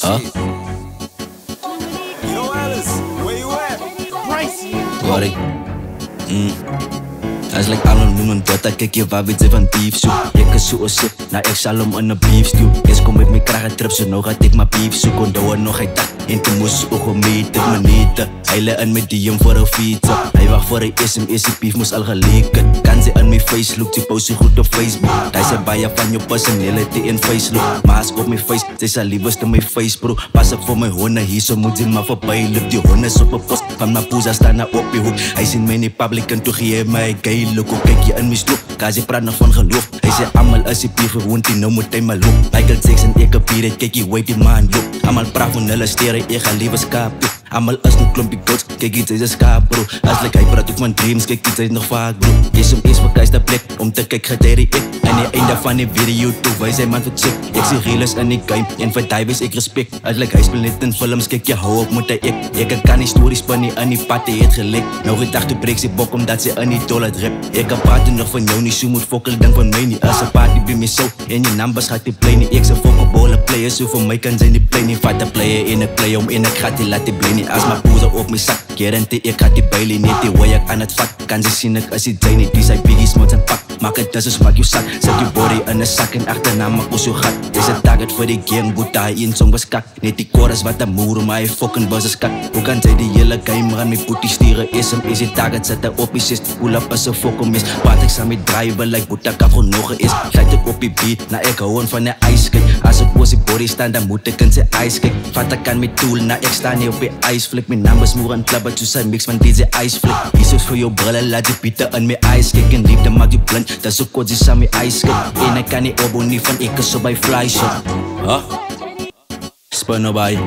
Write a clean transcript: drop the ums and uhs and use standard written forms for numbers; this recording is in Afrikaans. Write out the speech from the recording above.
Huh? Yo, Alice, where you at? Bryce. What As like alon noemen dat ek jy waar weet sy van beef soek. Ek is so sit, na ek sal hom in 'n beef stew. Eens kom met my krag en trip so nou gaat ek my beef soek. Onthou nog hy tak, en toe moes ook om mee te minute. Hyle in my DM voor 'n fietser. Hy wag voor hy SMS, die beef moes al geleek het. Kan sy in my face look, die post sy goed op Facebook. Hy sê baie van jou personality en face look. Maar as op my face, sy sal liefste my face bro. Pas op vir my honde, hier so moet jy maar voorbij loop. Die honde is op 'n post, van my poesa staan na op die hoek. Hy sien my in die public en toe gee hy my gay look. Hoe kyk jy in my stoep, kaas jy praat nog van geloof. Hy sê amal is die beef gewoond, die nou moet hy maar loop. Michael Jackson, ek op hier, kyk jy weet die man loop. Amal praat van hulle stere, ek gaan liewe skaap. Amal is nog klompie goats, kyk jy sy skaap bro. As like hy praat ook van dreams, kyk jy nog vaak bro. Jy som eens verkuis die plek, om te kyk gederi ek. En die einde van die video toe, wys hy man vir check. Ek sê real is in die game, en vir die wees ek respect. As like hy speel net in films, kyk jy hou op moet hy ek. Ek kan die stories spin nie in die pad, hy het gelek. Nou gedag toe breek sy bok, omdat sy in die dollar drip. Ek kan praat nog van jou nie, so moet fokkel ding van my nie. As een party by my so, en die numbers gaat die play nie. Ek sê fokkelbolle player, so vir my kan sy nie play nie. Vat die player en ek play om, en ek gaat die laat die play nie. As my poesa op my sak, guarantee ek gaat die bailey. Net die way ek aan het vat, kan sy sien ek is die day nie. Die sy biggie smots en pak, maak het dus maak jou sak. Zet jou body in een sak en achterna maak ons jou gat. Dis een target vir die gang, boeta hy een song beskak. Net die chorus wat een moer, maar hy fucking buzz is kak. Hoe kan sy die hele game gaan, my booty stieren SMS, die target zet hy op die 6. Pull up as een fokkel mis, wat ek saam met driver, like boeta kan genoegen is. Glijt ek op die beat, na ek hou van die ijs kyk. As ek oos die body staan, dan moet ek in sy ijs kyk. Vat ek aan my tool, na ek sta nie op die ijs flip. My numbers moer en klubber, so sy mix van DJ ijs flip. Hier is vir jou brille, laat die biete in my ijs kyk. En liefde maak die blind, dat so kort sy saam my ijs kyk. En ek kan nie opbouw nie van ek is so by fly shop. Huh? Spin nou by.